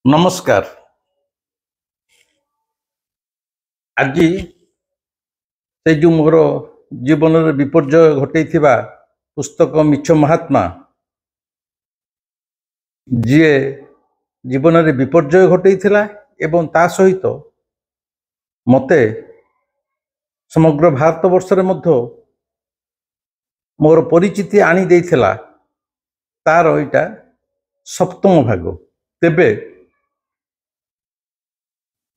नमस्कार। आज से जो मोर जीवन में विपर्यय घटे पुस्तक मिछ महात्मा जी जीवन में विपर्यय घटे एवं ता सहित मते समग्र भारत वर्ष मोर परिचिति आनी देथिला तार एटा सप्तम भाग। तेबे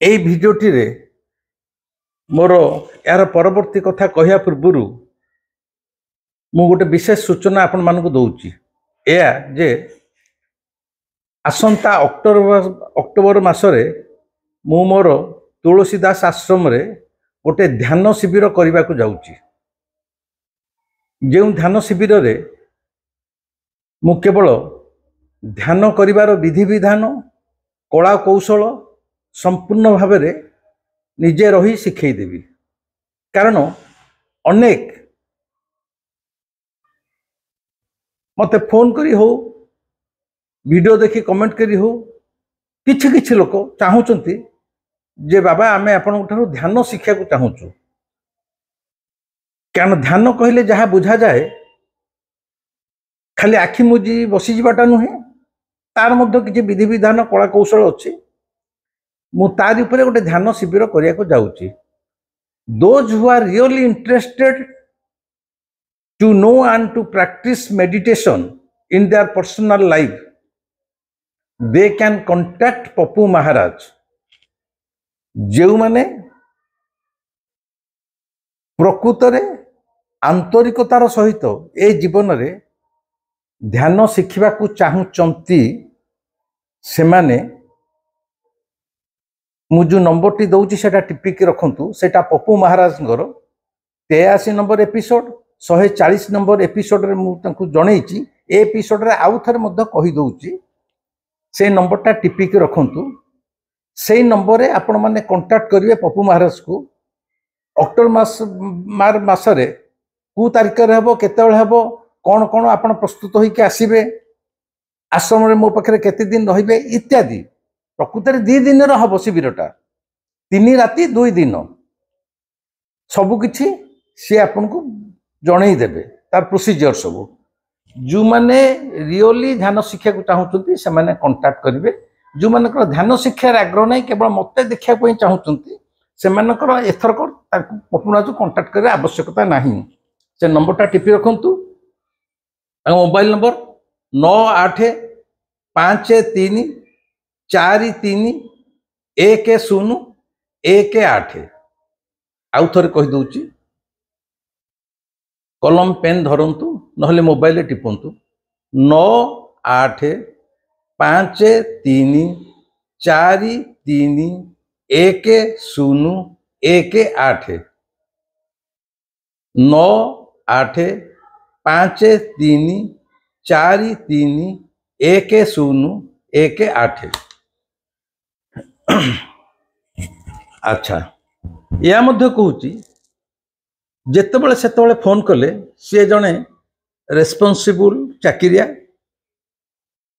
एई भिडियोटी रे मोर यार परवर्ती कथा कहया पूर्व मु गोटे विशेष सूचना आपण मानक दउची एया जे आसंता अक्टोबर मासरे मु मोर तुलसीदास आश्रम रे गोटे ध्यान शिविर करने को जाऊची। जो ध्यान शिविर रे मु केवल ध्यान करिवार विधि विधान कला कौशल संपूर्ण भाव में निजे रही शिखई देवी। कारण अनेक मते फोन करी हो वीडियो देखी कमेंट करी हो किछि किछि लोक चाहूचंती जे बाबा आमे आपन ठारू ध्यान शिक्षा को चाहूचु। कारण ध्यान कहले जहाँ बुझा जाए खाली आखि मुजी बसी जीवाटा नुहे, तार मध्य किछि विधि विधान कला कौशल अछि। मु तार उपरे गोटे ध्यान शिविर करिया को जाउची। Those who are really interested to know and to practice meditation in their personal life they can contact Pappu Maharaj. जो माने प्रकृत रे आंतरिकतार सहित ए जीवन रे ध्यान शिखिबा को चाहूचंती से माने मु जो नंबर टी दउची सेटा टिपिक रखंतु। सेटा पप्पू महाराज 83 नंबर एपिसोड 140 नंबर एपिसोड रे मु तांकु जणैची। ए एपिसोड रे आउ थरे मध्य कहि दउची से नंबर टा टिपिक रखंतु। से नंबर रे आपण माने कांटेक्ट करिवे पप्पू महाराज को। अक्टोबर मासरे कु तारिख रे हबो केते बेले हबो कोन कोन आपण प्रस्तुत होई के आसीबे आश्रम रे मो पखरे केते दिन रहिबे इत्यादि। प्रकृत रे 2 दिन रो हबो शिविरटा 3 राति 2 दिन सबु किछि से आपन को जणै देबे तार प्रोसीजर सबु। जो माने रियली ध्यान शिक्षा को चाहूचंती से माने कांटेक्ट करिवे। जो मानकर ध्यान शिक्षा रे आग्रह नै केवल मते देखिया पई चाहूचंती से मानकर एथर को पप्पू जो कांटेक्ट करे आवश्यकता नाही। से नंबरटा टिपि रखंतु। Mobile number 9853431018। आउ थरे कहि दउची कलम पेन धरंतु नहले मोबाइल टिपंतु 9853431018 9853431018। अच्छा या मध्य कहूची जेतेबेले सेतेबेले फोन कले सी जने रेस्पॉन्सिबल चाकिरिया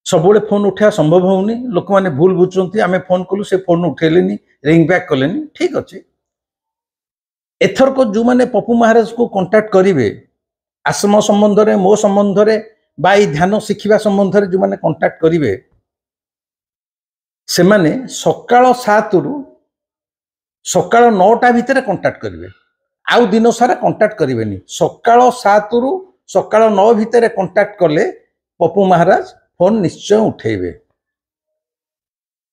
सबुले फोन उठा संभव होनी। लोक माने भूल बुझुचंती आमे फोन कलु से फोन उठेलेनी रिंग बैक कलेनी। ठीक अच्छे एथर को जो माने पप्पू महाराज को कांटेक्ट करिवे आश्रम संबंध रे मो संबंध रे बा ध्यान शिखिबा संबंध रे जो माने कांटेक्ट करिवे से माने सकाळ 7 रु सकाळ 9टा भितर कांटेक्ट करिवे। आउ दिन सारा कांटेक्ट करिवेनी। सकाळ 7 रु सकाळ 9 भितर कांटेक्ट कले पप्पू महाराज फोन निश्चय उठेबे।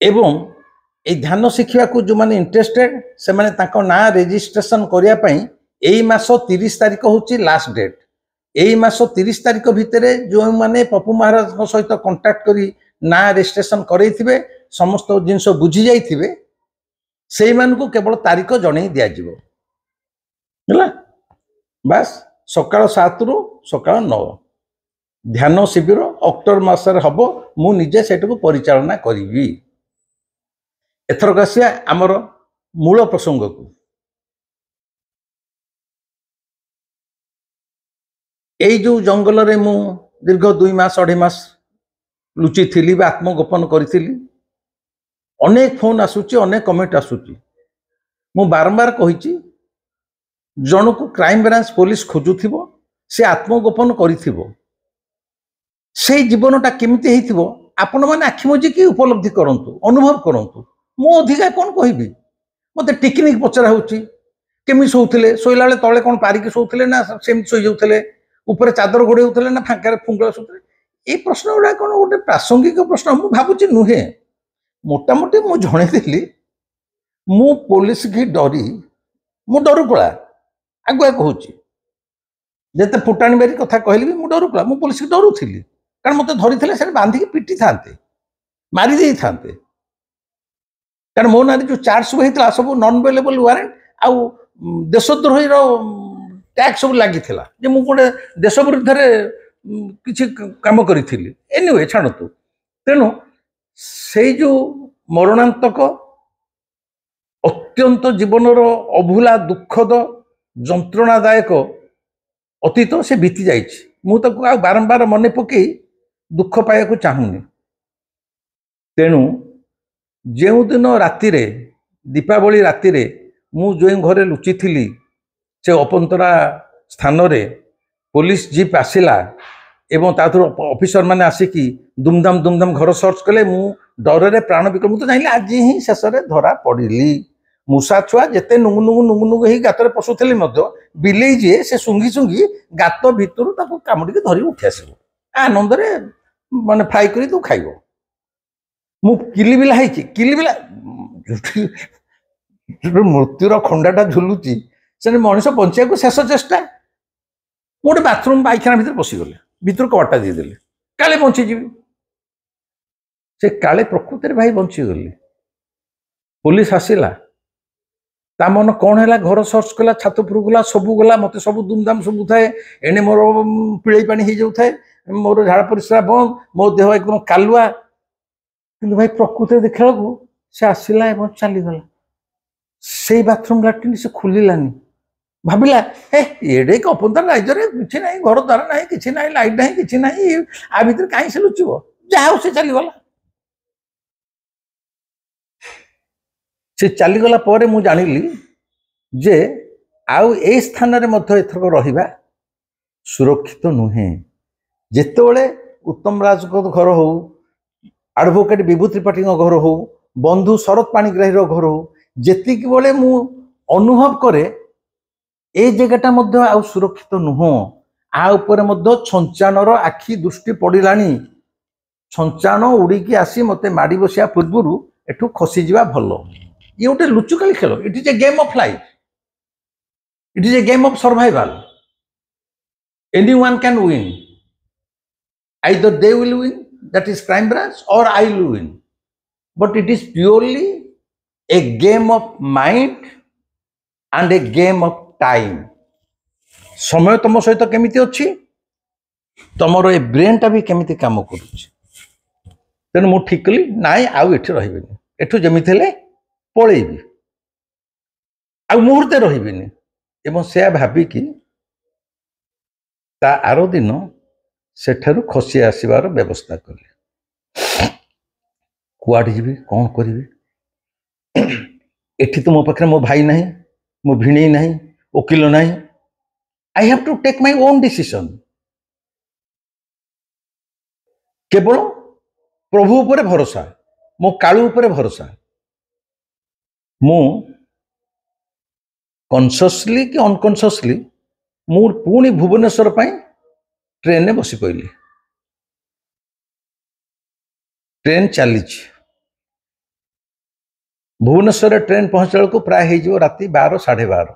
एवं ए ध्यान शिखिबा को जो माने इंटरेस्टेड से माने ताको ना रजिस्ट्रेशन करिया पई एई मासो 30 तारिख होची लास्ट डेट। एई मासो 30 तारिख भितरे जो माने पप्पू महाराज को सहित कांटेक्ट करी ना रजिस्ट्रेशन करैथिबे समस्त जिंस बुझी जाइथिबे सेई मान को केवल तारिख जणै दिया जिवो हला। बस सकाळ 7 रु सकाळ 9 ध्यान शिविर अक्टोबर मासरे हबो। मु निजे सेटको परिचालना करिवि। एथर गसिया हमर मूल प्रसंग को एई जो जंगल रे मु दीर्घ 2 मास 2.5 मास लुचि थिली बा आत्मगोपन करिथिली। अनेक फोन आसूची अनेक कमेंट आसूची मु बारंबार कही जन को क्राइम ब्रांच पुलिस खोजुथिबो से आत्मगोपन करिथिबो से जीवनटा केमिति हेइथिबो आपण माने आखि मुजिकी उपलब्धि करंतु अनुभव करंतु मो अधिका कोन कहिबि मते टेक्निक पचरा होउची केमि सोउथिले सोइला बेले तळे कोन पारिकी सोउथिले ना सेम सोइ जाउथिले ऊपर चादर घोड़े होउथिले ना फांकारे फुंगला सोउथिले ए प्रश्न गुडा कोन गोटे प्रासंगिक प्रश्न मु भाबुची नुहे मोटा मोटी मु जणे दिली मु पुलिस की डरी मु डरुकुला आगुआ कहूची जेते फुटाणी बारी कथा कहली भी मु डरुकुला मु पुलिस की डरुथिली कारण मते धरिथिले से बांधी की पिटी थांते मारी देई थांते कारण मो नारी जो चार्ज सब हेतला सब नॉन अवेलेबल वारंट आ देशद्रोही रो टैक्स सब लागि थिला जे मु कोडे देश विरुद्ध रे किछि काम करिथिली एनीवे छाणतु तेनु से जो मरणांतक अत्यंत जीवनर अभूला दुखद जंत्रणादायक अतीत से बीती जाइछि मु ताकू आ बारंबार मने पकई दुख पाया को चाहूनी तेणु जो दिन राति रे दीपावली राति रे मु जो घरे लुचि थिली से अपंतरा स्थान रे पुलिस जीप आसिला एवं ताथुर ऑफिसर माने आसिकी दुमदाम घर सर्च कले मु डर रे प्राण बिकल मु तो जानिले आज ही शेष रे धरा पड़िली मूषा छुआ जेते नुगु ही गातर पशुथली मध्य बिलेई जे से सुंगी गात भितर ताको कामुडी धरी उठी आसिबो आनंद रे माने फ्राई करी तू खाइबो मु किलिबिला हैची किलिबिला मृत्युर खंडाटा झुलुची से मनुष्य बंचिया को शेष चेष्टा गोटे बाथरूम पायखाना भीतर पशिगले भीतर कबाटा देदेले काले बंचीजी से काले प्रकृति भाई बंचीगली पुलिस आसिला ता मन कौन है घर सर्च कला छात उपर गला सबू गला मत सब दुमदाम सब थाए एने मोर पिड़े पानी हो जाऊ थाए मोर झाड़ परिश्रा बंद मो देह एकदम कालुआ कि भाई प्रकृति देखा से आसला एवं चलीगला से बाथरूम लाट्रिन से खुलिलानी भाविला एडे अपंतर राज्य किसी ना घर द्वार ना कि ना लाइट ना कि ना आ भर कहीं से लुचब जहाँ से चलीगला से चलीगला पर मु जानिली जे आउ ए स्थान रे मध्य एथरक रहिबा सुरक्षित नुहे जेतेबेले उत्तम राज घर हो एडवोकेट विभूति त्रिपाठी घर हो बंधु शरद पाणिग्राही घर हो जेतिक बेले मु अनुभव करे ए जगहटा मध्य आउ सुरक्षित नुह आ ऊपर मध्य छंचाणर आखि दृष्टि पड़िलानी छंचाण उड़ीकी आसी मते माड़ी बसिया पूर्व एठू खसी जीवा भल ये गोटे लुचुकाली खेल it is a game of life it is a game of survival anyone can win either they will win that is crime branch or I will win but it is purely a game of mind and a game of time समय तुम सहित केमिति अछि तुमर ए brain टा भी केमिति काम करूछि तेणु मु ठीक कली नाई आउ एठी रहिबेनी एठू जेमिति हेले पळेबी आउ मुहूर्ते रहिबेनी एवं से भाबिकी ता आरो दिन सेठारु खसी आसीबार व्यवस्था कली कुआडे जीवी कौन करिवे एठी तो मो पाखरे मो भाई नहीं मो भिणी नहीं वकील नहीं I have to take my own decision केवल प्रभु ऊपर भरोसा मो कालू ऊपर भरोसा मु कॉन्शियसली कि अनकॉन्शियसली मु पुणी भुवनेश्वर पाई ट्रेन ने बसी पइली ट्रेन चली भुवनेश्वर ट्रेन पहुंचा को प्राय हो राति 12 साढ़े 12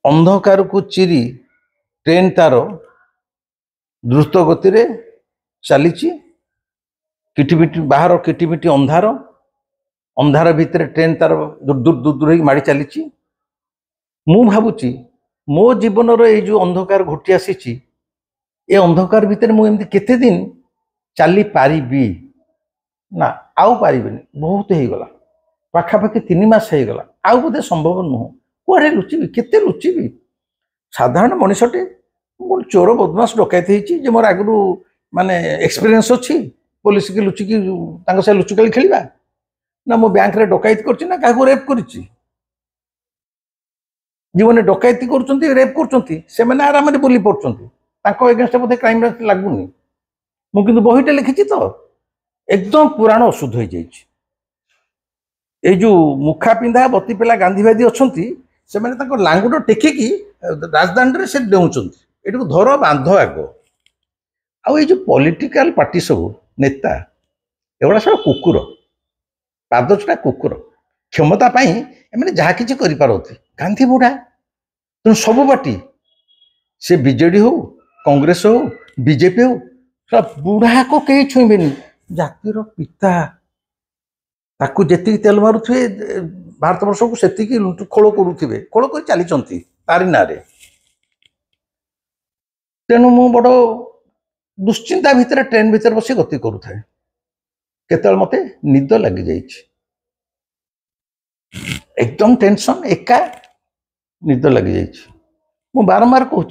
अंधकार को चिरी ट्रेन तार द्रुत गति रे चली किटिमिटी बाहर किटिमिटी अंधार अंधार भितर ट्रेन तार दूर दूर दूर दूर माड़ी चली मु भावुची मो जीवन रो जो अंधकार घुटी आसी ए अंधकार भितर मु एमती केते दिन चली पारिबी ना आउ पारिबेनी बहुत हो गला पाखापाखि 3 मास हो गला आउ बोधे संभव नुह कुआडे लुचिबी केते लुचिबी साधारण मनुष्यटे गोटे चोर बदमाश डकैत हो मोर आगु माने एक्सपीरियंस अच्छी पुलिस की लुचिकी से लुचुकाली खेलवा ना मो बैंक रे डकैत करछि ना काहको रेप करछि जीवन डकैती कर रेप कर आराम से बुली पड़ुंट एगेन्स्ट बोधे क्राइम ब्रांच लगुनि मुझे बहीटे लिखी तो एकदम पुराण अशुद्ध हो जो मुखा पिंधा बती पिला गांधीवादी अच्छा से लांगुट टेकिकी राजधानी से डेउंट ये धर बांध आग जो पॉलिटिकल पार्टी सब नेता एगुड़ा सब कुकुर पादचटा कुकुर क्षमता एम जहाँ कि गांधी बुढ़ा तेणु सब पार्टी से बीजेडी हो कांग्रेस हो बीजेपी हो सब बुढ़ा को कहीं छुईबेनि जातिर पिता ताकू जी तेल मारुवे भारत वर्ष को से खोल करुवे खोल कर चली तारी ना तेणु मु बड़ दुश्चिंता भितर ट्रेन भितर बस गति करुए केतल मते निद लगी जाइए एकदम टेंशन एका निद लगी जाइए मु बारंबार कहूँ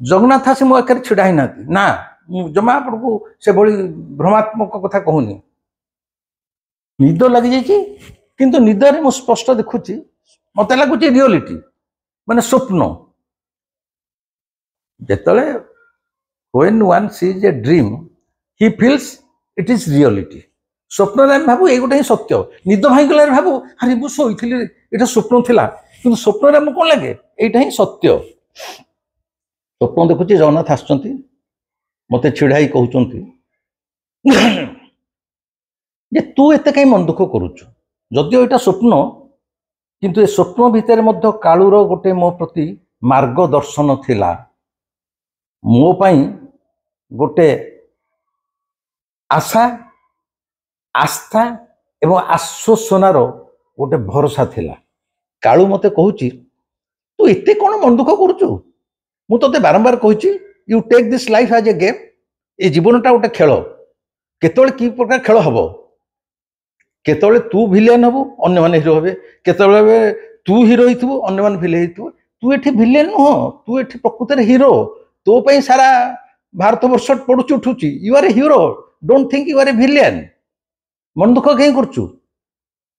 जगन्नाथ आसी मो आगे छिड़ा ही ना जमा आपण को से भली भ्रमात्मक कथा कहूनी निद लगी जाइए किंतु निदरे मु स्पष्ट देखुची मत लगुच रियलिटी माने स्वप्न जेतले when one sees a dream he feels it is reality स्वप्न रे भाबू ए गोटे सत्य निद भाई गला भाबू अरे मु सोईथिली एटा स्वप्न थिला किंतु स्वप्न रे मु कोन लागे एटा ही सत्य स्वप्न देखुची जगन्नाथ आछंती मते छिड़ाई कहउचंती जे तू एते कई मन दुख करूछु जदियो एटा स्वप्न किंतु ए स्वप्न भितर मध्य कालुर गोटे मो प्रति मार्गदर्शन थिला मो पाई गोटे आशा आस्था एवं आश्वासनार गोटे भरोसा थिला कालू मते कहूची तू एते कौन मन दुख करूचु मु तोते बारंबार कहूची you take this life as a game ए जीवनटा गोटे खेल केतोले की प्रकार खेल हबो केतोले तू विलेन हबो अन्य माने हीरो हेबे केतोले तू हीरो हिथबो अन्य माने विलेन हिथबो तू एठी विलेन हो तू एठी प्रकृति हीरो तो पई सारा भारत वर्ष पड़ुची उठुची you are a hero don't think you are a villain मन दुख कहीं करचु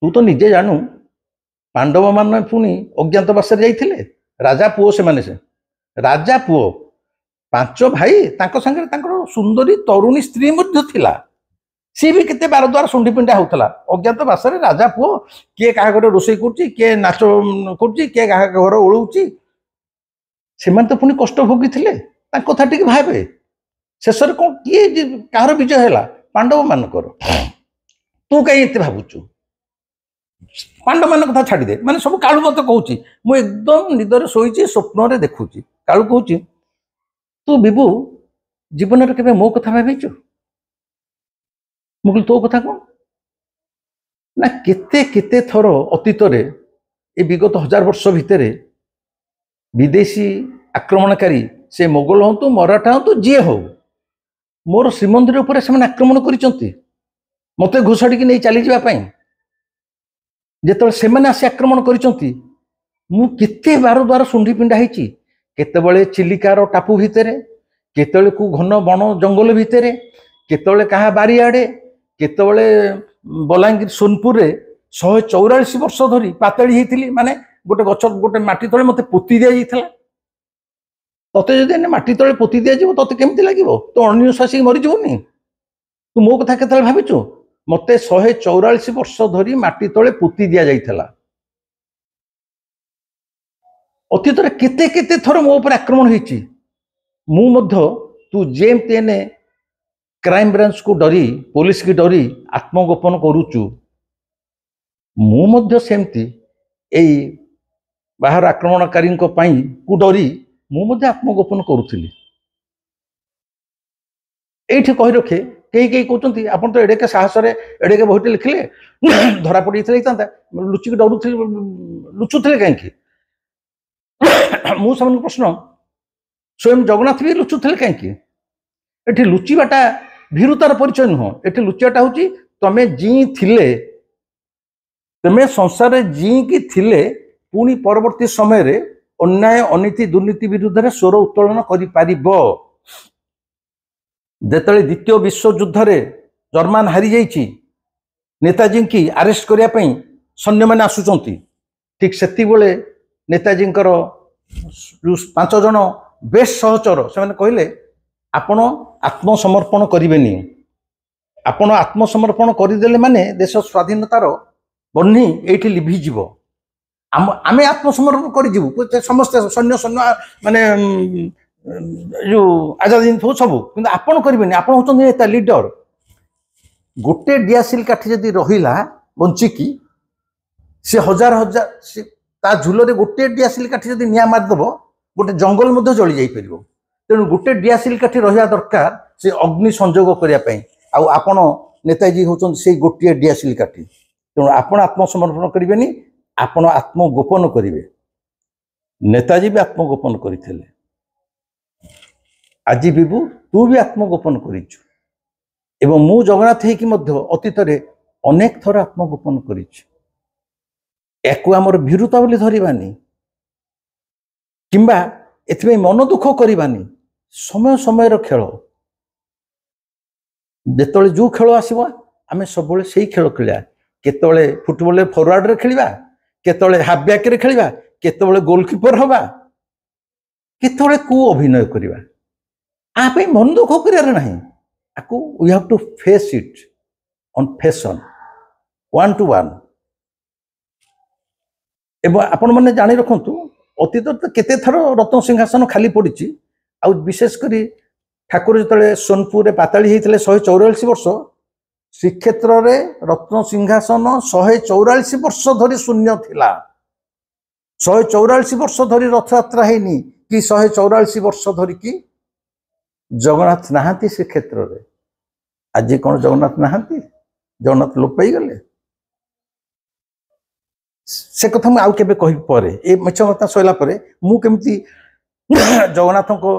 तू तो निजे जानू पांडव मान पुणी अज्ञातवास जाइथिले राजा पुओ से माने से राजा पुओ पांच भाई तांको संगे तांको सुंदरी तरुणी स्त्री मध्य थिला सी भी केते बार द्वार सुंडी पिंडा होतला अज्ञातवास रे राजा पुओ किए काहा घर रोसई करची किए नाच करची किए काहा घर ओळुची सेमान तो पुणी कष्ट भोगी थिले तांको कथा टिक भाबे शेषर कौन किए कहार विजय है पांडव मानकर तू कहीं एत भावुचु पांडव मान कथा छाड़ी दे माने सब कालू मत कहूँ मु एकदम निदर शोची स्वप्न रे देखुची कालू कहूँ तू विभु जीवन में केबे मो कथा भाविचु मुझे तो कथा कौन ना केते केते थर अतीत रे ए विगत 1000 वर्ष भितर विदेशी आक्रमणकारी से मोगल हूँ मराठा हूँ जी हो मोर श्रीमंदिर उपर से आक्रमण कर मत घोषाड़ी नहीं चली जावाई जिते से आसी आक्रमण करते बार द्वार सुंडी पिंडा होते चिलिकार टापू भितर केतले को घन बण जंगल भितर केतले कहा बारिआडे केतले बलांगीर सोनपुर 144 वर्ष धरी पातली होती माने गोटे गछ गोटे माटी तले मत पोती दि जाइए तते जदि माटी तले पोती दि जाए तते केमती लगे तो अनिश्वासी मरीजनी तू मो कथा केतले भाविचु मत 144 वर्ष धरी माटी तले पोती दि जाइए अतीत केते केते थर मो उपर आक्रमण होती तू जेमती क्राइम ब्रांच को डरी पुलिस की डरी आत्मगोपन करुचु सेमती एई बाहर आक्रमणकारी को डरी आत्मगोपन करुली ये कही रखे कई कई कहते आपन तो एड़े साहस एड़े बहीटे लिखिले धरा पड़ी लुचिक डरुले लुचुले कहीं मुझे प्रश्न स्वयं जगन्नाथ भी लुचुले कहीं ये लुचिबाटा भीरुतार परिचय नुह ये लुचियाटा हूँ तमें जी थिले तमें संसार जी की थिले पुणी परवर्ती समय रे अन्याय अनीति दुर्नीति विरुद्ध रे स्वर उत्तोलन करि पारिबो। जेतले द्वितीय विश्वयुद्ध रे जर्मन हारी जाइछि नेताजी की अरेस्ट करिया पई सैन्य माने आसुचंती ठीक सेति बेले नेताजी पांच जन बेस सहचर से कहले आपण आत्मसमर्पण करेनि आपण आत्मसमर्पण करदेले माने देश स्वाधीनतार बन्ही एठी लिभिजीव आमे आत्मसमर्पण कर समस्त सैन्य सैन्य माने जो आजादी सब कि आपण करेनि आपण होचन नेता लीडर गोटे डियासिल काठी जदि रहिला बंचिकी से हजार हजार ता झुलरे गोटे डियासिल काठी जदि निया मारदेव गोटे जंगल मध्य जली जाई परिबो। तेणु गोटे डियासिल काठी रहिया दरकार से अग्नि संजोग करिया पई आउ आपण नेताजी होचन से गोटे डियासिल काठी। तेणु आपण आत्मसमर्पण करेनि आपण आत्मगोपन करिवे। नेताजी भी आत्मगोपन करथिले आज बिबू तू भी आत्मगोपन करिछु एवं मु जगन्नाथ हेकि मध्य अतीत रे अनेक थर आत्मगोपन करिछु। याकू आमर भीरुता बोली धरिबानी किंबा एथि मन दुख करिबानी समय समय रो खेल जेतले जो खेल आसीबा आमे सबले सेही खेल खेलिया केतले फुटबॉल फॉरवर्ड रे खेलिबा केतले हाफ बैक रे खेलिबा केतले गोलकीपर हबा केतले को अभिनय करिबा आ पे मन दुख करियार नाही आकू we have to face it on fashion one to one. एवं आपण मैंने जानी रखु अतीत केते थर रत्न सिंहासन खाली पड़ी आ विशेष करी ठाकुर जो सोनपुर पाताली होते 144 वर्ष श्रीक्षेत्र रे रत्न सिंहासन 144 वर्ष धरी शून्य थिला। 144 वर्ष धरी रथयात्रा हैनी कि 144 वर्ष धरी कि जगन्नाथ नहांती श्रीक्षेत्र रे। आज कौन जगन्नाथ नहांती जगन्नाथ लोप पाई गले से कथा मुझे आउ केबे कहि परे ए मिछ कथा सइला परे मु केमती जगन्नाथ को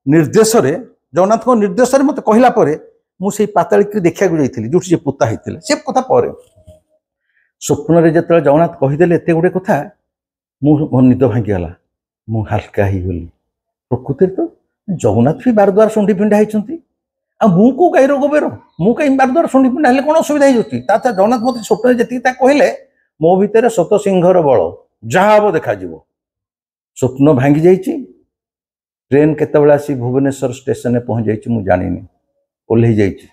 निर्देश रे मते कहिला परे मु सेई पाताली के देखिया गु जाइथिली जोठी जे पुता हैतिले से कथा परे स्वप्न रे जतले जगन्नाथ कहिदेले एते गुडे कथा मु निद भांगी गला मु हल्का ही गली। प्रकृति तो जगन्नाथ भी बारद्वार सुंडी पिंडा हैचंती आ मु को गाइरो गोबेरो मु कहीं बारद्वार सुंडी पिंडा हेले कोन असुविधा है जोटी ता जगन्नाथ मते स्वप्न जति ता कहले मो भितर सत सिंहर बल जहाँ हम देखा स्वप्न भांगी जाइए। ट्रेन केतबेला आसी भुवनेश्वर स्टेशन में पहुँच जाइए मु जानिनी ओल्हे जाइए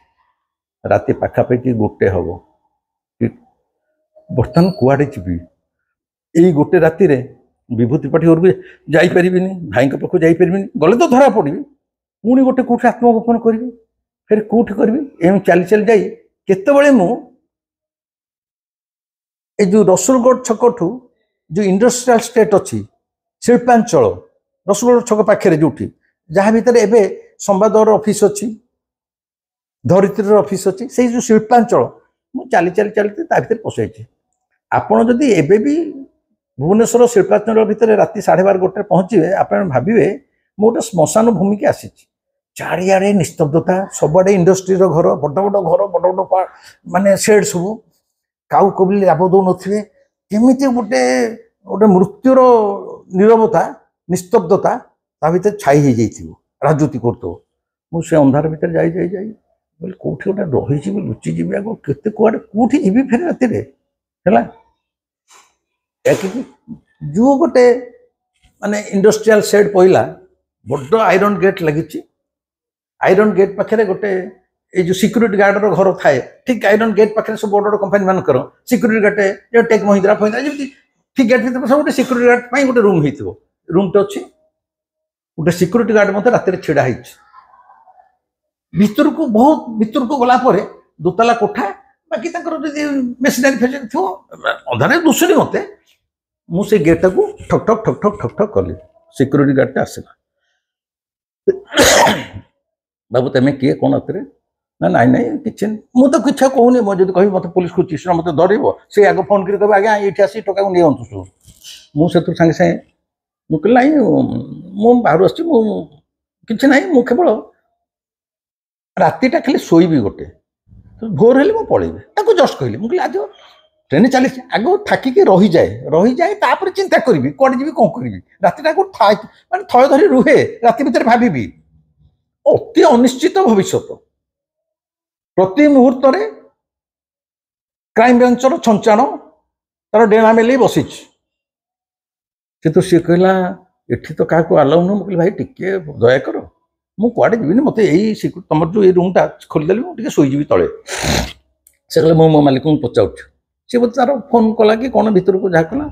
राति पाखापाखि गोटे हम बर्तमान कुआड़े जीवी यही गोटे राति रे विभूति पाठी घर भी जापरि भाई पाखु जापरि गले तो धरा पड़ी पुणी गोटे कौट आत्मगोपन करी फिर कौट करी एम चली चली जाई केतबेले मु ए जो रसुलगढ़ छक ठू जो इंडस्ट्रियल स्टेट अच्छी शिल्पांचल रसुलगढ़ छक पाखे जो जहाँ भितर एबे संवादर ऑफिस अच्छी धरित्री ऑफिस अच्छी से जो शिल्पांचल मु चली चली चलती भर पशाई आपड़ जदि एबे भी भुवनेश्वर शिल्पांचल भितर राति 12:30 गोटे पहुँचे आप भावे मु गोटे श्मशान भूमि की आसी चारिआडे निस्तब्धता सबआडे इंडस्ट्री घर बड़ बड़ घर बड़ बड़ माने शेड सब काउ कबली लाभ दौ नथिबे केमिति गोटे गोटे मृत्युर नीरवता निस्तब्धता ता भीतर छाई हो जाइथिबो राजूति करतो मु से अंधार भीतर जाई जाई जाई बोल कोठी गोटे रही छी लुचि जीबे आगो केते कुआडे कोठी जीबी फेर राति रे हला एक जो गोटे माने इंडस्ट्रियल शेड पइला बड़ आयरन गेट लगी आयरन गेट पाखे गोटे ये जो सिक्यूरीटी गार्ड रो घर थाए ठीक आयरन गेट पाखे सब बड़ बड़ कंपनी मान कर सिक्यूरीटी गार्ड जो टेक महिंद्रा फहिंद्रा जमी ठीक गेट भीतर सब गोटे सिक्यूरीटी गार्ड पाई गोटे रूम होइथिबो रूम तो अच्छी गोटे सिक्यूरीटी गार्ड मत राति छिड़ा भीतर को बहुत भीतर को गला पर दोतला कोठा बाकी मेसिनारी फेसिनारी थो अंधारे दुसरी मत मुझे गेट को ठक ठक ठक ठक ठक ठक कली सिक्यूरीटी गार्ड आसला बाबू तुम किए कौन अतरे ना नाई नाई कि मुझे किच्छा कहूनी मुझे कह मत पुलिस को चिश्र मत डर से आगे फोन कर कह आज्ञा ये आसी टका को नहीं सब मुझे सागे सागे मुझे ना मुझे बाहर आसी ना मु केवल रातिटा खाली शोबी गोटे भोर हेले मुझे पलैबी ताको जस्ट कहली मुझे आज ट्रेन चली आग ठाकिक रही जाए तापर चिंता करी कौन जी कौन करी राति माने थय धरी रुहे राति भितर भावी अति अनिश्चित भविष्य प्रति मुहूर्त क्राइम ब्रांचर छंचाण तार डेणा मेल बसी सी कहला एठी तो क्या आलाउ नुह मुझे भाई टिके दया कर मुझे जीवन मत तुम जो ये रूमटा खोलीदेली मुझे शोजी तले से कहले मो मालिक को पचार सी बोलते तार फोन कला कि कौन भर को जहाँ कला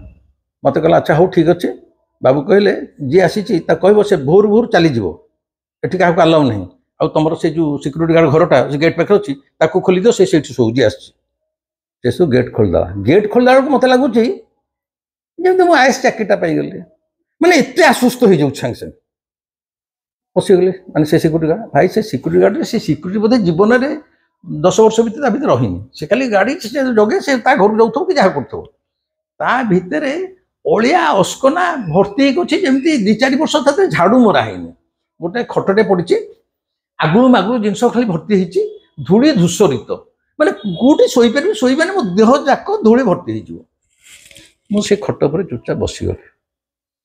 मत कहला अच्छा हो ठीक अच्छे बाबू कहले जी आसी कह से भोर भोर चलीज एटी क्या आलाउ ना आ तुम से जो सिक्यूरीटी गार्ड घरटा से गेट पाखे अच्छी खोली दो से शोजी आस गेट खोलीदा गेट खोलदा बेलू मत लगुच जमी मुझे आएस चाकरीटा पाईगली मैंने एत आश्वस्त हो जाऊँ सागे सागे पशिगले मैंने से सिक्यूरीटी गार्ड भाई से सिक्यूरीटी गार्ड से सिक्यूरीटी बोधे जीवन में 10 वर्ष भर रही से खाली गाड़ी से जगे से घर जाऊ कि जहाँ कर भितर अलिया अस्कना भर्ती जमी 2-4 वर्ष तक झाड़ू मरा है गोटे खटटे पड़ी आगुलू मागुलू जिनस खाली भर्ती होती धूली धूसरित मैंने कौटी शोपारे मो देह जाक धूली भर्ती हो मुझे खट पर चुपचाप बसीगली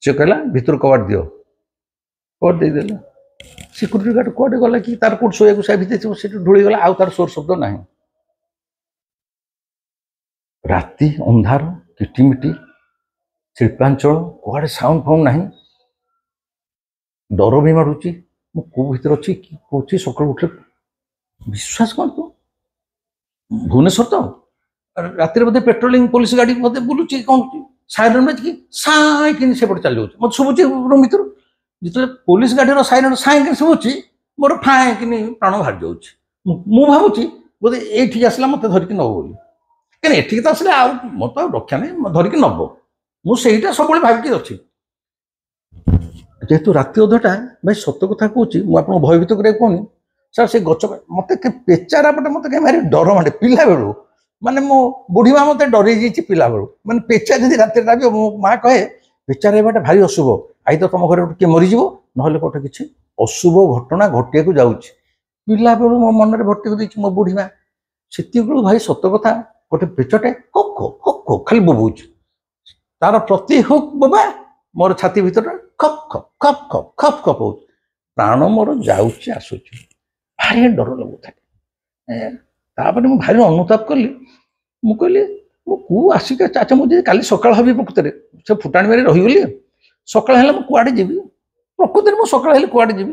सी कहला भितर कबाट दियो कबाट देदेला सिक्यूरीटी गार्ड कौटे गला कि तार कौट शोया से भितर से ढूली गला आउ तार सोर शब्द ना राति अंधार किटिमिटी शिल्पांचल कौड़े साउंड फाउंड ना डर भी मारूची मु को भीतर अच्छी कौन सकाल उठे विश्वास कर तू भुवनेश्वर तो राति बोधे पेट्रोलिंग पुलिस गाड़ी बोधे बुलूची कौन साइरन बाजिकी साई कि सेपटे चली जाऊँ मत शुभुची रूम भर जो पुलिस गाड़ी साइरन साई कि शुभुची मोर फाए कि प्राण बाहर जाऊँ मु भावुची बोधे ये आसला मत धरिकी नब बोली कहीं एठिक तो आसले मत रक्षा नहीं धरिकी नब मुझे सब भाविकी अच्छी जेहेतु राति अधटा भाई सत कथा कौच मुझे भयभीत कर कहूनी सर से गच मत पेचारा पटे मत कहीं भारी डर माटे पिला बेलू माने मो बुढ़ी माँ मत डर जाइए पिला बेलू माने पेचा जब राति डाबी मो माँ कहे पेचार एबाटा भारी अशुभ आई तो तुम घर किए मरीज ना कौटे किसी अशुभ घटना घटिया को जाऊँच पिला बेलू मो मन में भर्ती कर मो बुढ़ी माँ से भाई सत कथा गोटे पेचटे हक हक खाली बोबूच तार प्रति हुक बोबा मोर छाती भीतर खप खप खप खप खप खप हो प्राण मोर जाऊँच आसूच भारी डर लगुता मुझे भारी अनुताप कली मुझे मु आसिक अच्छा मुझे काली सकाल हबी प्रकृत से फुटाणी मारे रहीगली सकाल है मुझे जी प्रकृति में सकाल कुआड़े जी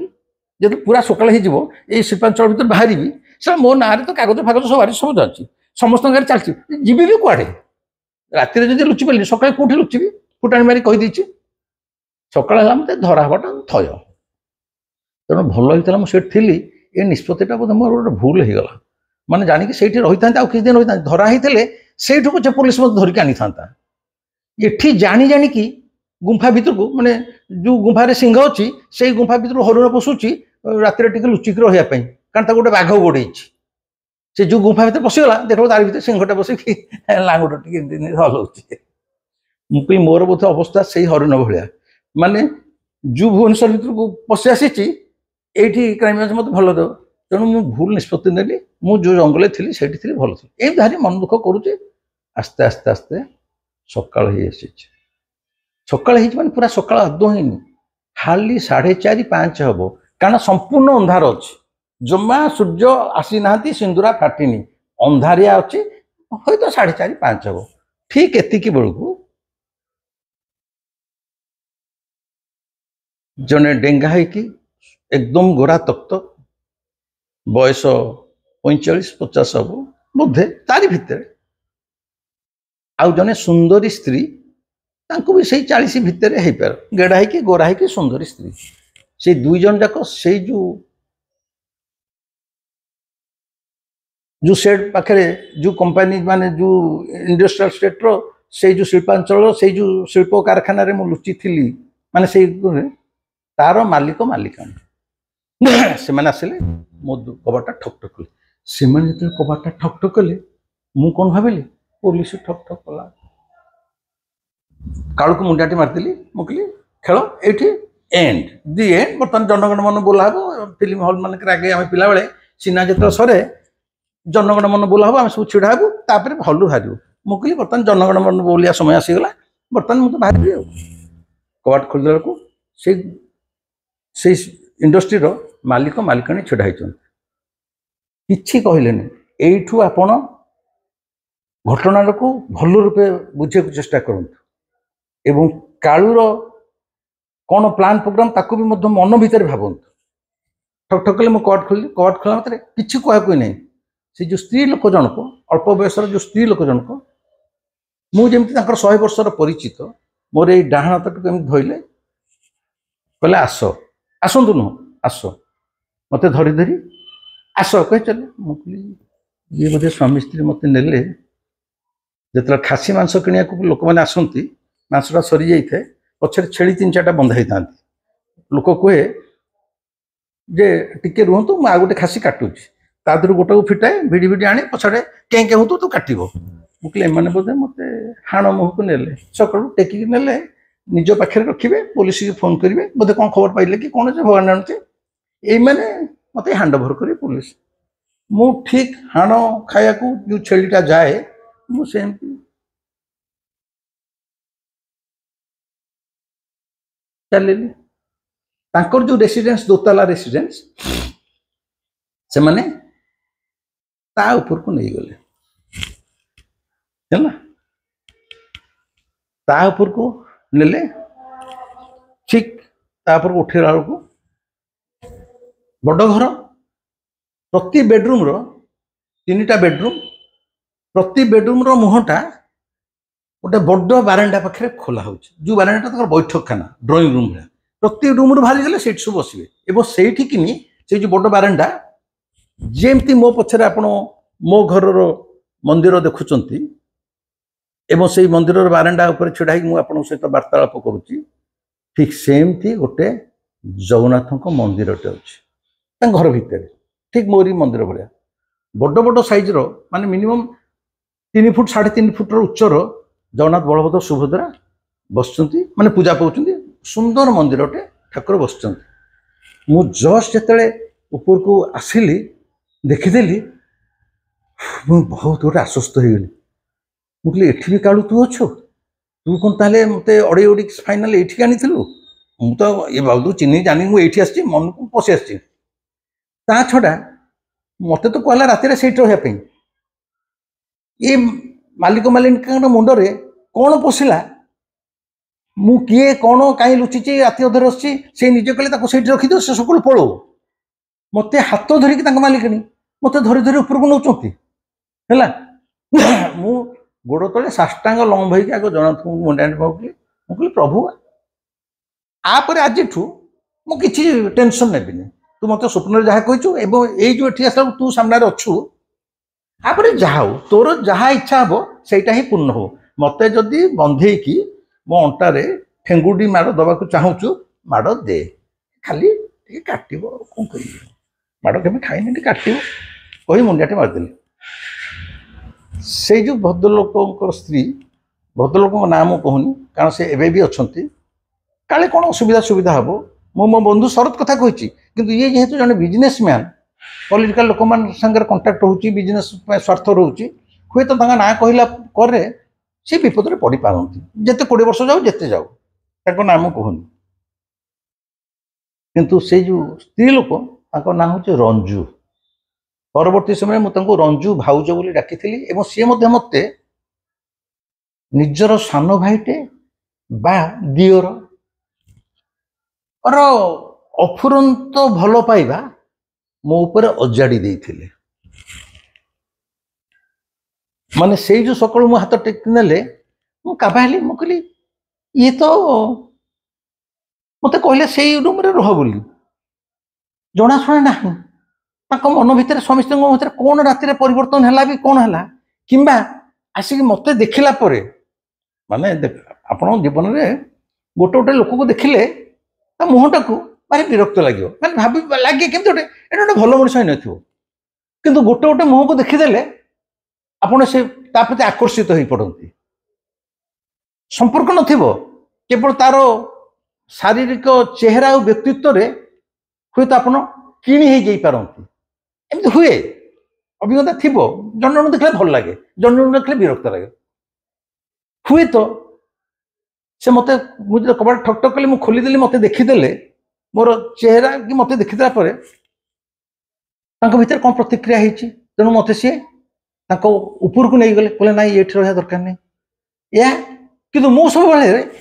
जब पूरा सकाल हो शिल्पांचल भर बाहर से मो ना तो कागज फागज सब सब अच्छी समस्त गाड़ी चलती जी भी कुआड़े राति जब लुचि पारे सकाल कौटी लुचिबी फुटाणी मारी कहीदे सकाल है मत धरा हवाटा थय तेणु भल होता मुझे थी ये निष्पत्तिटा बोधे मोर गोटे भूल हो गला माने जानिक से रही था किसी दिन रही था धरा होते से पुलिस मत धरिक आनी था ये जानी जानिकी गुंफा भीतर को माने जो गुंफार सिंह अच्छी से गुंफा भीतर हरिण पशुची रातिर टे लुचिक रही कारण गोटे बाघ गोड़े से जो गुंफा भीतर पशिगला देख तार भीतर सिंहटा बसिक लांगुट टे हलाऊे मुझे मोर बोध अवस्था से हरिण भाया माने जो भुवनेश्वर भीतर को पशि आसी ये क्राइम ब्रांच मत भल दो तेणु मु भूल निष्पत्ति नेली मु जो जंगल थी से भल थी ये भारी मन दुख करुचे आस्ते आस्ते आस्ते सकाल सकाल माने पूरा सकाल आदौ ही हाली 4:30-5 हम कारण संपूर्ण अंधार अच्छी जमा सूर्य आसी ना सिंदूरा फाटिनी अंधारिया अच्छी हूँ तो 4:30-5 हम ठीक एतिकी बेलू जने डेंगा है कि एकदम गोरा तक्त बयस 45-50 हम बोधे तारी भितर आउ जने सुंदरी स्त्री तांको भी से 40 भितर हो पार गेड़ा है कि गोरा है कि सुंदरी स्त्री से दुई जन जाक से जो सेट पाखे जो कंपनी माने जो इंडस्ट्रियल स्टेट रो से जो शिल्पांचल से जो शिल्प कारखाना रे मु लुचि थी माने से तार मालिक मालिकाणी से आसिले मो कबाटा ठक ठक कले से कबाटा ठक ठक कले मु कौन भाविली पुलिस ठक ठक कला कालू को मुंडाटी मारदेली मुझे खेल ये एंड दि एंड बर्तमान जनगण मन बोला हम फिल्म हल मान आगे आम पिला बेले सिना जो सरे जनगण मन बोला हम आम सब छिड़ा हूँ तापर हलू बाहर ମୁଁ କହିଲି ବର୍ତ୍ତମାନ ଜନଗଣ ମନ ବୋଲିଆ ସମୟ ଆସିଗଲା, ବର୍ତ୍ତମାନ ମୁଁ ତ ବାହାରିବି ଆଉ। କବାଟ ଖୋଲିଦେଲା ବେଳକୁ ସେଇ ଇଣ୍ଡଷ୍ଟ୍ରିର ମାଲିକ ମାଲିକାଣୀ ଛିଡ଼ା ହେଇଛନ୍ତି, କିଛି କହିଲେନି। ଏଇଠୁ ଆପଣ ଘଟଣାକୁ ଭଲ ରୂପେ ବୁଝିବାକୁ ଚେଷ୍ଟା କରନ୍ତୁ ଏବଂ କାଳୁର କ'ଣ ପ୍ଲାନ୍ ପ୍ରୋଗ୍ରାମ ତାକୁ ବି ମଧ୍ୟ ମନ ଭିତରେ ଭାବନ୍ତୁ। ଠକ୍ ଠକ୍ କଲେ ମୁଁ କବାଟ ଖୋଲିଲି। କବାଟ ଖୋଲା ମାତ୍ରେ କିଛି କୁହାକୁହି ନାହିଁ। ସେ ଯେଉଁ ସ୍ତ୍ରୀ ଲୋକ ଜଣକ, ଅଳ୍ପ ବୟସର ଯେଉଁ ସ୍ତ୍ରୀ ଲୋକ ଜଣକ, ମୁଁ ଯେମିତି ତାଙ୍କର 100 ବର୍ଷର ପରିଚିତ, ମୋର ଏଇ ଡାହାଣ ହାତଟାକୁ ଏମିତି ଧଇଲେ, କହିଲେ ଆସ, ଆସନ୍ତୁ ନୁହଁ ଆସ, ମୋତେ ଧରି ଧରି ଆସ କହିଚାଲେ। ମୁଁ କହିଲି ଇଏ ବୋଧେ ସ୍ୱାମୀ ସ୍ତ୍ରୀ ମୋତେ ନେଲେ, ଯେତେବେଳେ ଖାସି ମାଂସ କିଣିବାକୁ ଲୋକମାନେ ଆସନ୍ତି, ମାଂସଟା ସରିଯାଇଥାଏ, ପଛରେ ଛେଳି 3-4ଟା ବନ୍ଧା ହେଇଥାନ୍ତି। ଲୋକ କୁହେ ଯେ ଟିକେ ରୁହନ୍ତୁ, ମୁଁ ଆଉ ଗୋଟେ ଖାସି କାଟୁଛି, ତା ଦେହରୁ ଗୋଟାକୁ ଫିଟାଏ, ଭିଡ଼ି ଭିଡ଼ି ଆଣେ, ପଛରେ କେଁ କେଁ ହଉଥିବ, ତୁ କାଟିବ। ମୁଁ କହିଲି ଏମାନେ ବୋଧେ ମୋତେ ହାଣ ମୁହଁକୁ ନେଲେ, ସକାଳୁ ଟେକିକି ନେଲେ, ନିଜ ପାଖରେ ରଖିବେ, ପୋଲିସକୁ ଫୋନ କରିବେ, ବୋଧେ କ'ଣ ଖବର ପାଇଲେ କି କ'ଣ, ଯେ ଭଗବାନ ଜାଣୁଛି, ଏଇମାନେ ମୋତେ ହାଣ୍ଡ ଓଭର କରିବେ ପୋଲିସ। ମୁଁ ଠିକ୍ ହାଣ ଖାଇବାକୁ ଯେଉଁ ଛେଳିଟା ଯାଏ, ମୁଁ ସେମିତି ଚାଲିଲି। ତାଙ୍କର ଯେଉଁ ରେସିଡେନ୍ସ, ଦୋତାଲା ରେସିଡେନ୍ସ, ସେମାନେ ତା ଉପରକୁ ନେଇଗଲେ, ହେଲା, ତା ଉପରକୁ ନେଲେ। ଠିକ୍ ତା ଉପରକୁ ଉଠେଇଲା ବେଳକୁ ବଡ଼ ଘର, ପ୍ରତି ବେଡରୁମ୍ର 3ଟା ବେଡରୁମ୍, ପ୍ରତି ବେଡରୁମ୍ର ମୁହଁଟା ଗୋଟେ ବଡ଼ ବାରାଣ୍ଡା ପାଖରେ ଖୋଲା ହେଉଛି, ଯେଉଁ ବାରାଣ୍ଡାଟା ତାଙ୍କର ବୈଠକଖାନା, ଡ୍ରଇଂ ରୁମ୍ ଭଳିଆ। ପ୍ରତି ରୁମ୍ରୁ ବାହାରିଗଲେ ସେଇଠି ସବୁ ବସିବେ ଏବଂ ସେଇଠି କିନି ସେଇ ଯେଉଁ ବଡ଼ ବାରାଣ୍ଡା, ଯେମିତି ମୋ ପଛରେ ଆପଣ ମୋ ଘରର ମନ୍ଦିର ଦେଖୁଛନ୍ତି ଏବଂ ସେଇ ମନ୍ଦିରର ବାରାଣ୍ଡା ଉପରେ ଛିଡ଼ା ହେଇକି ମୁଁ ଆପଣଙ୍କ ସହିତ ବାର୍ତ୍ତାଳାପ କରୁଛି, ଠିକ୍ ସେମିତି ଗୋଟେ ଜଗନ୍ନାଥଙ୍କ ମନ୍ଦିରଟେ ଅଛି ତାଙ୍କ ଘର ଭିତରେ, ଠିକ୍ ମୋରି ମନ୍ଦିର ଭଳିଆ। ବଡ଼ ବଡ଼ ସାଇଜ୍ର, ମାନେ ମିନିମମ୍ 3 ଫୁଟ 3.5 ଫୁଟର ଉଚ୍ଚର ଜଗନ୍ନାଥ, ବଳଭଦ୍ର, ସୁଭଦ୍ରା ବସିଛନ୍ତି, ମାନେ ପୂଜା ପାଉଛନ୍ତି। ସୁନ୍ଦର ମନ୍ଦିରଟେ, ଠାକୁର ବସିଛନ୍ତି। ମୁଁ ଜଷ୍ଟ ଯେତେବେଳେ ଉପରକୁ ଆସିଲି, ଦେଖିଦେଲି, ମୁଁ ବହୁତ ଗୋଟେ ଆଶ୍ୱସ୍ତ ହେଇଗଲି। ମୁଁ କହିଲି ଏଠି ବି କାଳୁ ତୁ ଅଛୁ, ତୁ କ'ଣ ତାହେଲେ ମୋତେ ଅଡ଼େଇ ଅଡ଼ିକି ଫାଇନାଲ ଏଇଠିକି ଆଣିଥିଲୁ? ମୁଁ ତ ଏ ବାବୁ ଚିହ୍ନି ଜାଣି ମୁଁ ଏଇଠି ଆସିଛି, ମନକୁ ପଶି ଆସିଛି। ତା ଛଡ଼ା ମୋତେ ତ କହିଲା ରାତିରେ ସେଇଠି ରହିବା ପାଇଁ। ଏ ମାଲିକ ମାଲିକଙ୍କ ମୁଣ୍ଡରେ କ'ଣ ପଶିଲା, ମୁଁ କିଏ, କ'ଣ, କାହିଁ ଲୁଚିଛି, ରାତି ଅଧରେ ଆସିଛି, ସେ ନିଜେ କହିଲେ ତାକୁ ସେଇଠି ରଖିଦିଅ, ସେ ସକାଳୁ ପଳଉ। ମୋତେ ହାତ ଧରିକି ତାଙ୍କ ମାଲିକାଣୀ ମୋତେ ଧରି ଧରି ଉପରକୁ ନେଉଛନ୍ତି, ହେଲା। ମୁଁ ଗୋଡ଼ ତଳେ ସାଷ୍ଟାଙ୍ଗ ଲମ୍ବ ହେଇକି ଆଗ ଜଗନ୍ନାଥଙ୍କୁ ମୁଣ୍ଡାଣି ପାଉଥିଲି। ମୁଁ କହିଲି ପ୍ରଭୁ, ଆପରେ ଆଜିଠୁ ମୁଁ କିଛି ଟେନସନ୍ ନେବିନି, ତୁ ମୋତେ ସ୍ୱପ୍ନରେ ଯାହା କହିଛୁ ଏବଂ ଏଇ ଯେଉଁ ଏଠି ଆସିଲା ତୁ ସାମ୍ନାରେ ଅଛୁ, ତାପରେ ଯାହା ହଉ, ତୋର ଯାହା ଇଚ୍ଛା ହବ ସେଇଟା ହିଁ ପୂର୍ଣ୍ଣ ହବ। ମୋତେ ଯଦି ବନ୍ଧେଇକି ମୋ ଅଣ୍ଟାରେ ଠେଙ୍ଗୁଡ଼ି ମାଡ଼ ଦେବାକୁ ଚାହୁଁଛୁ, ମାଡ଼ ଦେ, ଖାଲି ଟିକେ କାଟିବ, ଆଉ କ'ଣ କରିବି, ମାଡ଼ କେବେ ଖାଇନି, ଟିକେ କାଟିବ, କହି ମୁଣ୍ଡିଆଟେ ମାରିଦେଲି। ସେଇ ଯେଉଁ ଭଦ୍ରଲୋକଙ୍କର ସ୍ତ୍ରୀ, ଭଦ୍ରଲୋକଙ୍କ ନାଁ ମୁଁ କହୁନି କାରଣ ସେ ଏବେ ବି ଅଛନ୍ତି, କାଳେ କ'ଣ ସୁବିଧା ହବ, ମୁଁ ମୋ ବନ୍ଧୁ ଶରତ କଥା କହିଛି, କିନ୍ତୁ ଇଏ ଯେହେତୁ ଜଣେ ବିଜନେସମ୍ୟାନ୍, ପଲିଟିକାଲ ଲୋକମାନଙ୍କ ସାଙ୍ଗରେ କଣ୍ଟାକ୍ଟ ରହୁଛି, ବିଜନେସ୍ ପାଇଁ ସ୍ୱାର୍ଥ ରହୁଛି, ହୁଏତ ତାଙ୍କ ନାଁ କହିଲା ପରେ ସେ ବିପଦରେ ପଡ଼ିପାରନ୍ତି, ଯେତେ 20 ବର୍ଷ ଯାଉ, ଯେତେ ଯାଉ, ତାଙ୍କ ନାଁ ମୁଁ କହୁନି। କିନ୍ତୁ ସେଇ ଯେଉଁ ସ୍ତ୍ରୀ ଲୋକ, ତାଙ୍କ ନାଁ ହେଉଛି ରଞ୍ଜୁ। ପରବର୍ତ୍ତୀ ସମୟରେ ମୁଁ ତାଙ୍କୁ ରଞ୍ଜୁ ଭାଉଜ ବୋଲି ଡାକିଥିଲି ଏବଂ ସିଏ ମଧ୍ୟ ମୋତେ ନିଜର ସାନ ଭାଇଟେ ବା ଦିଅର ଅଫୁରନ୍ତ ଭଲ ପାଇବା ମୋ ଉପରେ ଅଜାଡ଼ି ଦେଇଥିଲେ। ମାନେ ସେଇ ଯେଉଁ ସକାଳୁ ମୁଁ ହାତ ଟେକି ନେଲେ, ମୁଁ କାବା ହେଲି। ମୁଁ କହିଲି ଇଏ ତ ମୋତେ କହିଲେ ସେଇ ରୁମ୍ରେ ରହ ବୋଲି, ଜଣାଶୁଣା ନାହିଁ। ତାଙ୍କ ମନ ଭିତରେ, ସମସ୍ତଙ୍କ ଭିତରେ କ'ଣ ରାତିରେ ପରିବର୍ତ୍ତନ ହେଲା ବି କ'ଣ ହେଲା, କିମ୍ବା ଆସିକି ମୋତେ ଦେଖିଲା ପରେ, ମାନେ ଆପଣଙ୍କ ଜୀବନରେ ଗୋଟେ ଗୋଟେ ଲୋକକୁ ଦେଖିଲେ ତା ମୁହଁଟାକୁ ଭାରି ବିରକ୍ତ ଲାଗିବ, ମାନେ ଭାବି ଲାଗେ କେମିତି ଗୋଟେ ଏଇଟା ଗୋଟେ ଭଲ ମଣିଷ ହେଇନଥିବ, କିନ୍ତୁ ଗୋଟେ ଗୋଟେ ମୁହଁକୁ ଦେଖିଦେଲେ ଆପଣ ସେ ତା ପ୍ରତି ଆକର୍ଷିତ ହେଇ ପଡ଼ନ୍ତି। ସମ୍ପର୍କ ନଥିବ, କେବଳ ତାର ଶାରୀରିକ ଚେହେରା ଆଉ ବ୍ୟକ୍ତିତ୍ୱରେ ହୁଏତ ଆପଣ କିଣି ହେଇଯାଇପାରନ୍ତି, ଏମିତି ହୁଏ, ଅଭିଜ୍ଞତା ଥିବ। ଜଣେ ଜଣଙ୍କୁ ଦେଖିଲେ ଭଲ ଲାଗେ, ଜଣେ ଜଣଙ୍କୁ ଦେଖିଲେ ବିରକ୍ତ ଲାଗେ। हुए तो से मत मुझे कबाड़ ठक ठक कले खोलीदेली मत देखीदे मोर चेहरा कि मत देखीदेला भितर कौन प्रतिक्रिया होती तेणु मत सी ऊपर को नहीं गले कहले ना ये रहा दरकार नहीं या कि मु सब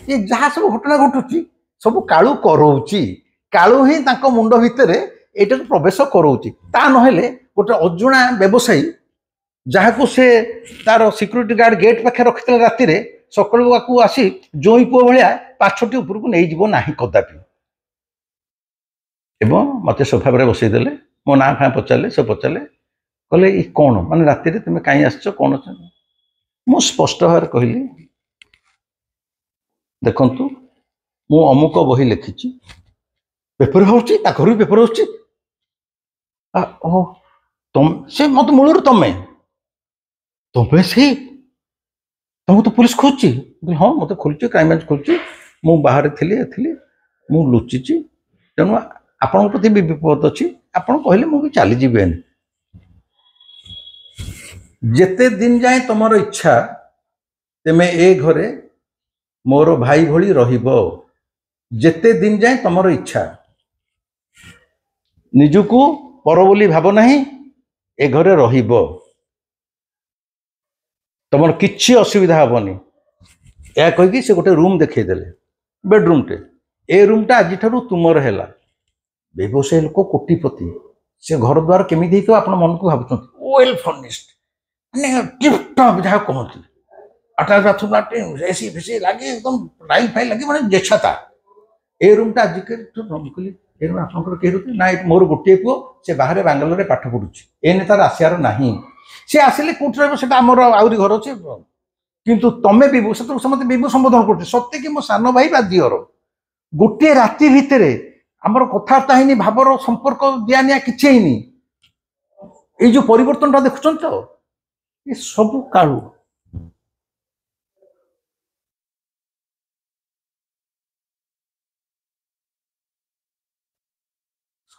ये जहाँ सब घटना घटुची सब कालू करोची कालू ही मुंड भितर एटा प्रवेश करोची ता नहेले गोटे अजुणा व्यवसायी जहाँ को से तार सिक्यूरीटी गार्ड गेट पाखे रखिते राति सकाल को आसी जोई पुओ भाया पाछटी ऊपर को नहीं जीव ना कदापि एवं मत सोफा पर बसईदे मो ना फा पचारे से पचारे कहले ये कौन मान राति तुम कहीं आस कौन मु स्पष्ट भाव कहली देखु मु अमुक बही लिखी पेपर होची घर भी पेपर होची तुम से मत मूलर तमें तुम्हें से तुमको तो पुलिस खोजी हाँ मत खोलुची क्राइम ब्रांच खोलुची मु बाहर थी मु लुचि तेणु आपण प्रति भी विपद अच्छी आपड़ कहले मुझे चली जीवे जेते दिन जाए तुम इच्छा तेमे ए घरे मोर भाई भली रहिबो जेते दिन जाए तुम इच्छा निजुको पर बोली भाव नहीं ए घरे रहिबो तुम किछि असुविधा हेनी या कहीकि से गोटे रूम देखईदेले बेडरूम टे ए रूमटा आज तुमर है व्यवसायी लोक कोटिपति से घर द्वार केमी आप मन को भावुं वेल फर्निश्ड माने टिपटॉप जहाँ कहते अटाच बाथरूम लाट्रिन एसी फेसी लगे एकदम लाइट फाइट लगे मैंने जेछाता ए रूमटा आज कहली ए रूम आपंकर कही ना मोर गोटे पुओ से बाहर बांगालोर में पाठ पढ़ुची एने तार आसार ना सी आसिले कौट रमर आहरी घर अच्छे किंतु तमें बिबू से मत बिबू संबोधन कर सत्य कि मो सान भाई बा दियर गोटे राति भितर आमर कथबार्ता है भावर संपर्क दिया निया किसी है जो परिवर्तन देखुं तो ये सब कालू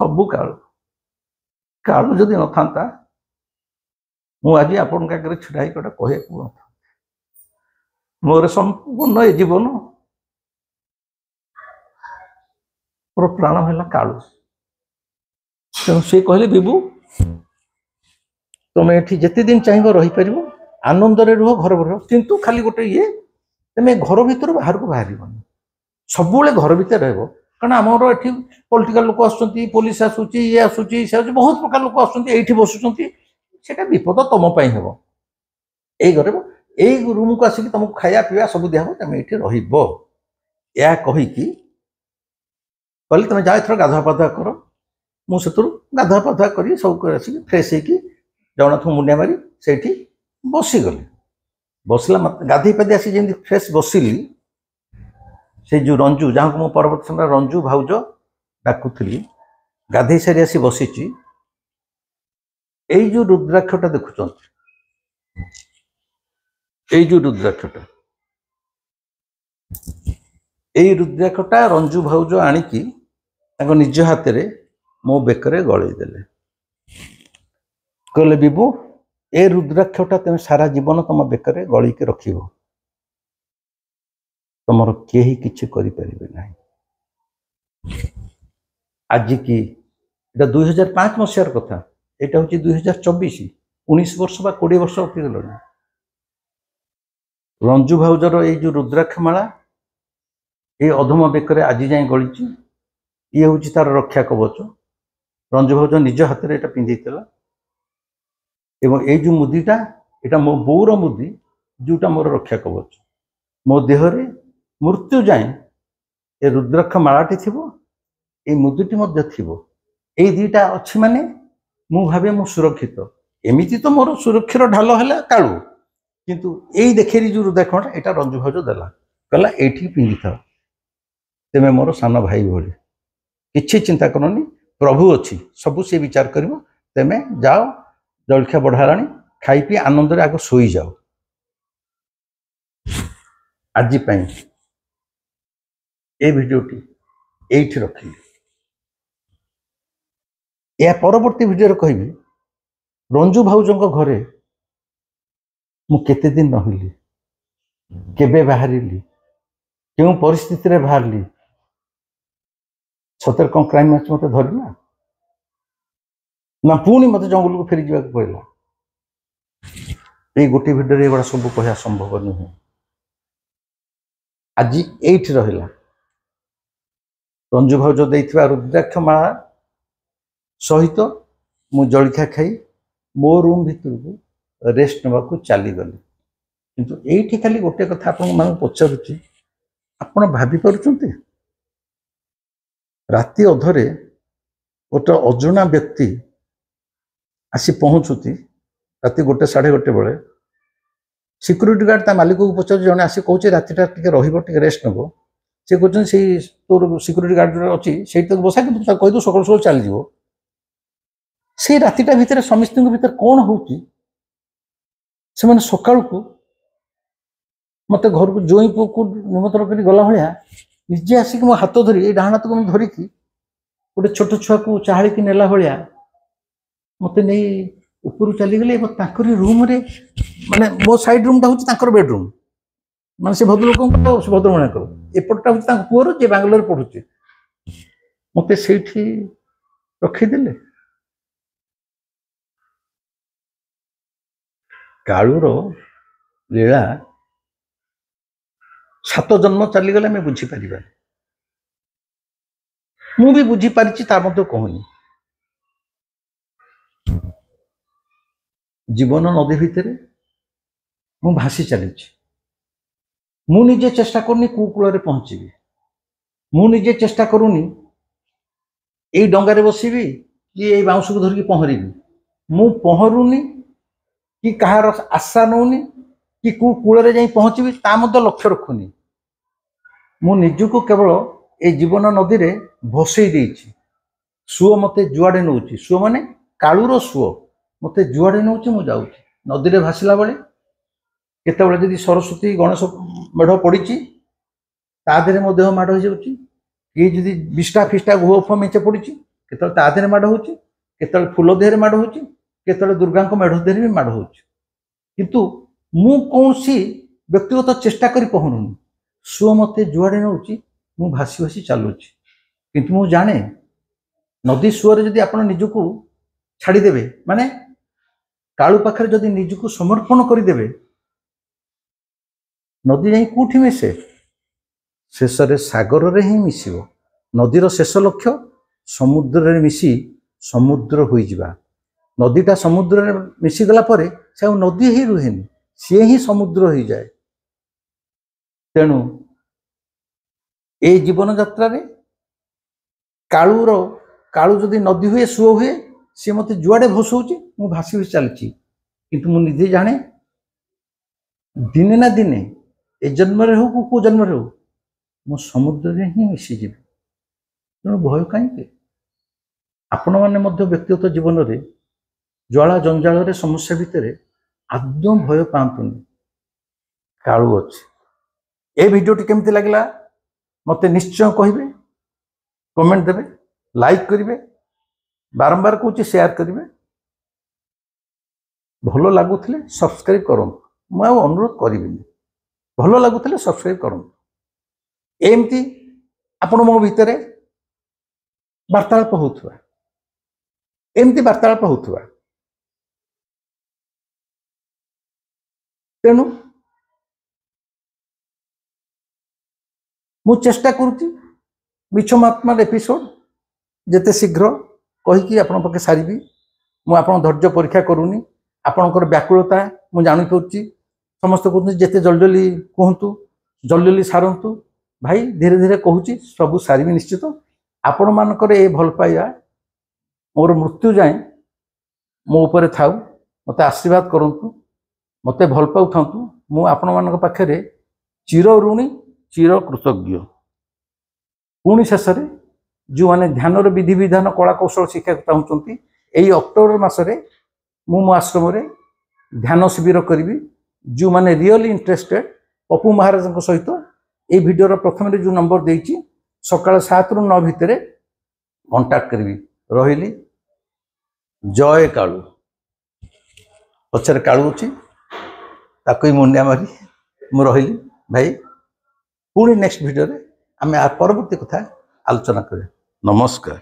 सबू कालू कालू जदि न था मुझे आपण आगे छिड़ा गोटे कह मोर संपूर्ण ये जीवन मोर प्राण है कालू तेणु सी कहले बिबू तुम ये जिते दिन चाहिए रहीपर आनंद रुह घर भर किंतु खाली गोटे ये तुम घर भर बाहर को बाहर सब घर भर रह कारण आमर ये पॉलिटिकल लोक आसुच्च पुलिस आसूची ये आसूची से बहुत प्रकार लोक आसुच्च बसुच्च से विपद तुम हम यही घर यही रूम को आसिक तुमको खाया पीवा सब दिया तुम ये रहा कहीकि कहली तुम जाओ एथर गाधुआ पाधुआ कर मुझे गाधुआ पाधुआ कर सब आसिक फ्रेश होगी जगन्नाथ मुंडिया मारी से बसीगली बसला मत गाधे पाधे आसी जमी फ्रेश बसिली से जो रंजू जहाँ को परवर्त समय रंजू भाउज डाकुली गाधे सारी आसी बसीची जो रुद्राक्षटा देखुं जो रुद्राक्षटा यही रुद्राक्षटा रंजू भाउज आणिकी निज हाथ में मो बेकरे गलईदेले कहले बिबू ए रुद्राक्षटा तुम सारा जीवन तुम बेकरे गलिके रख तुमर केही किछि करि परिबे नाही आज की 2005 मसीहार कथा एटा होची 2024 19 वर्ष बा 20 वर्ष उठी गलनी रंजू भाउजर ये जो रुद्राक्षमाला ये अधम बेकरे आज जाए गली ये हूँ तार रक्षा कवच रंजू भाउज निज हाथ में यहाँ पिंधि एवं ये जो मुदीटा यहाँ मो बोर मुदी जोटा मोर रक्षा कवच मो देहरे मृत्यु जाए ये रुद्राक्ष मालाटी थी ये मुदीटी ये दीटा अच्छी माने मु भावे मु सुरक्षित एमती तो मोर सुरक्षार ढाल है कालू किंतु यही देखेरी जो रुद्राक्षटा यहाँ रंजू भाउज देला कहला ये पिंधि था तेमे मोर सान भाई भली किछि चिंता करनी प्रभु अच्छी सबू से विचार कर तेमे जाओ जलखिया बढ़ालानी खाई पी आनंद रे आग सोई जाओ आज ये भिडियोटी ये रखी या परवर्ती भिडियो कहबी रंजू भाउजों घरे मु केते दिन रहिली केबे बाहरिली क्यों परिस्थिति रे बाहरली सतर कौन क्राइम मैच मत धरला ना पुणी मत जंगल को फेरी जावाक पड़ला ये गोटे भिडियो एगुड़ा सब कह संभव नुहे आज एठी रहिला रंजू भाउज देइथिबा रुद्राक्ष माला सहित मु जलखिया खाई मो रूम भितर को रेस्ट नवा को चली गली किंतु एठी खाली गोटे कथा आपन मान पचारुची आपण भाबी पारुचंती राति अधरे गोटे अजुणा व्यक्ति आसी पहुँचुती राति 1:30 बेले सिक्यूरीटी गार्ड ता मालिक को पचार जने आसी कहूँ रातिटा टिके रहिबो टिके रेस्ट नबो से कहते से तोर सिक्यूरीटी गार्ड अच्छी से बसा कि कहीदे सकाल सकाल चलीज से रातिटा भितर समस्त भीतर कौन होती से मैंने सकाल को मत घर को जोई पु को निमंत्रण कर गला भाया निजे आसिक मो हाथ धरी डाण हाथ को धरिकी गोटे छोट छुआ को चाहली की नेला भाया मत नहीं ऊपर चली गले रूम रे माने मो साइड रूम टा हूँ बेडरूम मान से भद्रलोक से भद्रमणिया एपटा हूँ पुअर जे बांग्लोर पढ़ुचे मत से रखीदे कालूर लीला 7 जन्म चलीगले आम बुझीपर मु भी बुझीपारी कहूनी जीवन नदी भितर मु भासी चली मु निजे चेष्टा करनी कू कूल पहुंची मु निजे चेष्टा करूनी यही डंगारे बसबी कि यही बाउंस को धरिकी पहरबी मु पहरुनी कि कहार आशा नौनी कि कू कूल जाई पहुंचबी ता मध्य लक्ष्य रखुनी मु निजको केवल ए जीवन नदी रे भसई देछि सुओ मते जुआडे नउछि सुओ माने कालूर सुओ मते जुआडे नउछि मु जाउछि नदी रे भासिला बेले केतेबेले जदि सरस्वती गणेश मेढ़ पड़ी ता देहरे मो देह माड़ हो जाऊँगी कि जदि विष्टा फिष्टा गुह उफ मेचे पड़ी केतले ता देहरे माड़ हो केतले फूल देहरे माड़ हो केतले दुर्गा मेढ़ देहरे भी माड़ हो किंतु मु कौन सी व्यक्तिगत चेष्टा करी पहुनुनी सुओ मते जुआड़े नउछि मु भासी भासी चलुछि किंतु मु जाने नदी सुअरे जदि आपण निजको छाड़ीदेवे माने कालू पाखरे जदि निजको समर्पण करदेवे नदी जाई कौटी मिसे शेष सागर रे ही मिसिबो नदीर शेष लक्ष्य समुद्र रे मिसी समुद्र हो जावा नदीटा समुद्र रे मिसी गला परे से नदी ही रुहेनी सी ही समुद्र हो जाए तेणु ए जीवन यात्रा रे कालू जदि नदी हुए सुओ हुए सी मत जुआड़े भसौची मु भासी भासी चलती किंतु मु निजे जाने दिने ना दिने ए जन्म हो को जन्म हो मो समुद्र रे ही मिसीजी तेणु भय कहीं आपण मैंने व्यक्तिगत जीवन रे ज्वाला जंजाल रे समस्या भितर आदौ भय पातुनि कालू अच्छे ए भिडियोटी केमती लगला मते निश्चय कहिबे कमेंट देबे लाइक करिवे बारंबार कहूँ शेयर करिवे भलो लगुले सब्सक्राइब करूँ मुझे अनुरोध करी भलो लगुले सब्सक्राइब करूँ एमती आपण मो भितर वार्तालाप होउथुवा एमती वार्तालाप होउथुवा तेणु मु चेष्टा करुच्ची मिछ महात्मा एपिसोड जेते शीघ्र कहीकि आपण पके सारिबी मु आपण धैर्य परीक्षा करूनी आपणकर व्याकुलता मु जानि पाउची समस्त कहते जेते जल्दी कहतु जल्दी सारंतु भाई धीरे धीरे कहूँ सबू सारी निश्चित आपण मानकर ए भल पाइबा मोर मृत्यु जाए मो ऊपर थाउ मते आशीर्वाद करंतु मते भल पाउ थांतु मु आपण मानक पाखरे चिर ऋणी चिर कृतज्ञ पुणी शेष जो मैंने ध्यान विधि विधान कला कौशल शिक्षा चाहूँगी यही अक्टोबर मसरे मो आश्रम ध्यान शिविर करी जो मैंने रियली इंटरेस्टेड पप्पू महाराज सहित ये वीडियो प्रथम जो नंबर देती सकाल 7 ରୁ 9 भितर कंटाक्ट करी रही जय कालू पचर कालू अच्छी ताको मुंडिया मारी ମୁଁ ରହିଲି ଭାଇ। ପୁଣି ନେକ୍ସଟ ଭିଡ଼ିଓରେ ଆମେ ପରବର୍ତ୍ତୀ କଥା ଆଲୋଚନା କରିବା। ନମସ୍କାର।